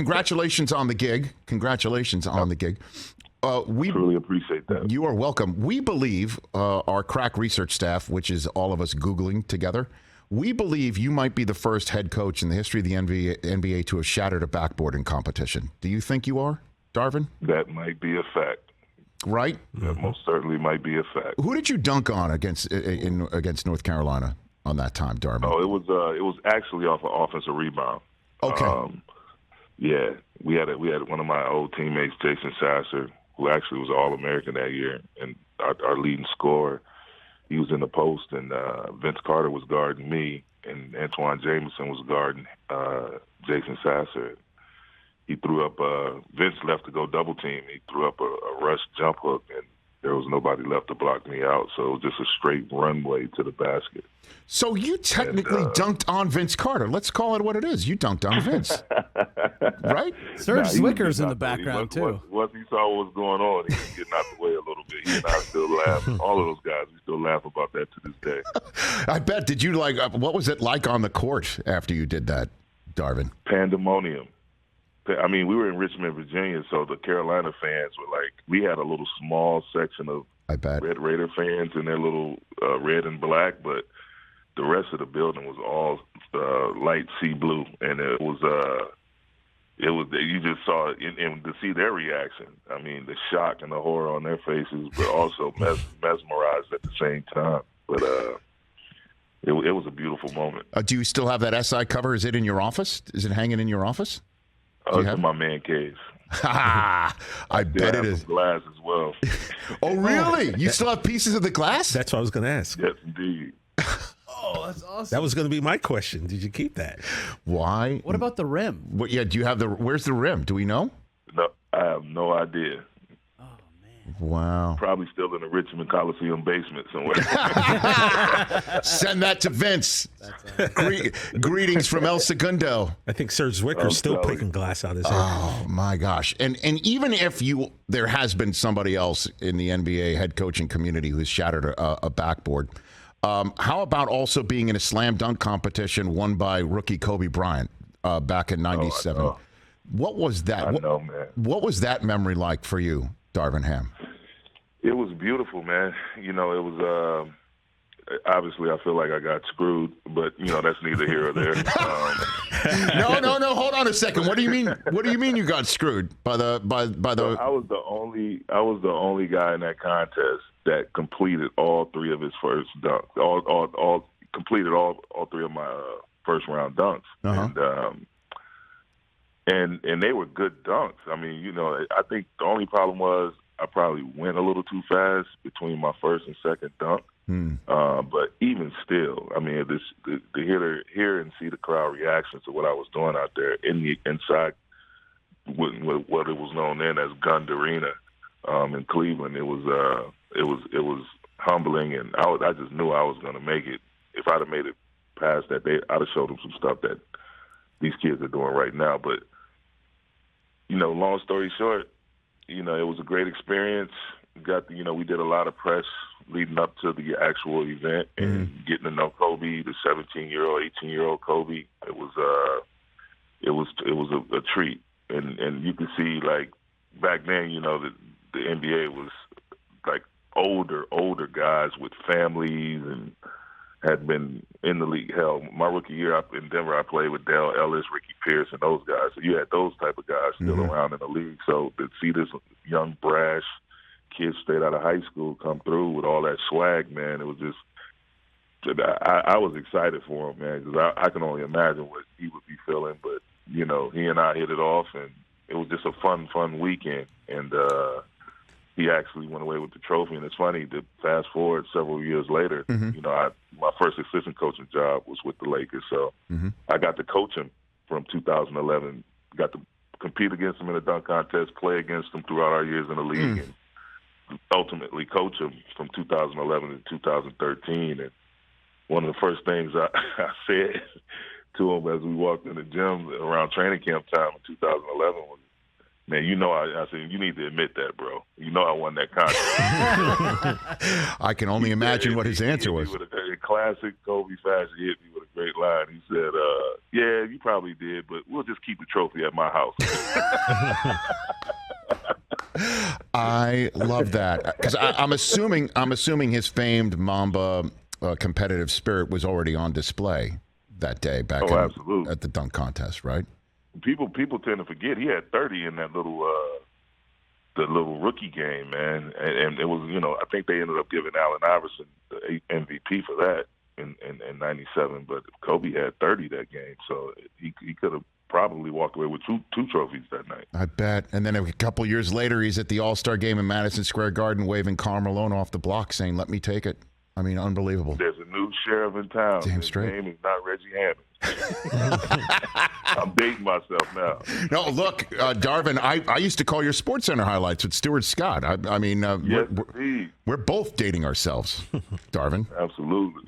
congratulations on the gig. Congratulations on the gig. We truly appreciate that. You are welcome. We believe, our crack research staff, which is all of us Googling together, we believe you might be the first head coach in the history of the NBA to have shattered a backboarding competition. Do you think you are, Darvin? That might be a fact. Right? That most certainly might be a fact. Who did you dunk on against North Carolina on that time, Darvin? Oh, it was actually off an offensive rebound. Okay. Yeah, we had one of my old teammates, Jason Sasser, who actually was All-American that year, and our leading scorer. He was in the post, and Vince Carter was guarding me, and Antoine Jameson was guarding Jason Sasser. He threw up Vince left to go double team. He threw up a rush jump hook, and there was nobody left to block me out. So it was just a straight runway to the basket. So you technically dunked on Vince Carter. Let's call it what it is. You dunked on Vince. Right? Serge Zwicker's in the background, too. Once he saw what was going on, he was getting out the way a little bit. He and I still laugh. All of those guys, we still laugh about that to this day. I bet. Did you what was it like on the court after you did that, Darvin? Pandemonium. I mean, we were in Richmond, Virginia, so the Carolina fans were like, we had a little small section of Red Raider fans in their little red and black, but the rest of the building was all light sea blue, and it was you just saw it, and to see their reaction. I mean, the shock and the horror on their faces, but also mesmerized at the same time. But it was a beautiful moment. Do you still have that SI cover? Is it in your office? Is it hanging in your office? It's in my man cave. I bet it is. Glass as well. Oh, really? You still have pieces of the glass? That's what I was going to ask. Yes, indeed. Oh, that's awesome. That was going to be my question. Did you keep that? Why? What about the rim? Yeah, do you have where's the rim? Do we know? No, I have no idea. Oh, man. Wow. Probably still in the Richmond Coliseum basement somewhere. Send that to Vince. Greetings from El Segundo. I think Serge Zwicker's still picking glass out of his head. Oh, my gosh. And even if there has been somebody else in the NBA head coaching community who's shattered a backboard, how about also being in a slam dunk competition won by rookie Kobe Bryant back in '97? What was that? I know, man. What was that memory like for you, Darvin Ham? It was beautiful, man. You know, it was obviously I feel like I got screwed, but that's neither here or there. No. Hold on a second. What do you mean? What do you mean you got screwed by the? So I was the only guy in that contest that completed all three of his first dunks. All completed all three of my first round dunks, and they were good dunks. I mean, I think the only problem was I probably went a little too fast between my first and second dunk. But even still, I mean, to hear and see the crowd reaction to what I was doing out there inside what it was known then as Gund Arena in Cleveland, it was humbling, and I just knew I was going to make it. If I'd have made it past that, I'd have showed them some stuff that these kids are doing right now. But long story short, it was a great experience. We did a lot of press leading up to the actual event and getting to know Kobe, the 17-year-old, 18-year-old Kobe. It was a treat, and you can see like back then, the NBA was like older guys with families and had been in the league. Hell, my rookie year in Denver, I played with Dale Ellis, Ricky Pierce, and those guys. So you had those type of guys still around in the league. So to see this young, brash kid straight out of high school come through with all that swag, man, it was just I was excited for him, man, because I can only imagine what he would be feeling. But, he and I hit it off, and it was just a fun weekend. And he actually went away with the trophy. And it's funny to fast forward several years later, my first assistant coaching job was with the Lakers. So I got to coach him from 2011, got to compete against him in a dunk contest, play against him throughout our years in the league, and ultimately coach him from 2011 to 2013. And one of the first things I said to him as we walked in the gym around training camp time in 2011 was, Man, I said, you need to admit that, bro. You know I won that contest. I can only imagine what his answer was. With a classic Kobe fashion, he hit me with a great line. He said, yeah, you probably did, but we'll just keep the trophy at my house. I love that because I'm assuming his famed Mamba competitive spirit was already on display that day back at the dunk contest, right? People tend to forget he had 30 in that little rookie game, man, and it was I think they ended up giving Allen Iverson the MVP for that in '97, but Kobe had 30 that game, so he could have probably walked away with two trophies that night. I bet. And then a couple years later, he's at the All-Star game in Madison Square Garden waving Karl Malone off the block saying, "Let me take it." I mean, unbelievable. There's a new sheriff in town. Damn His straight. name is not Reggie Hammond. I'm dating myself now. No, look, Darvin, I used to call your SportsCenter highlights with Stuart Scott. I mean, yes, we're both dating ourselves, Darvin. Absolutely.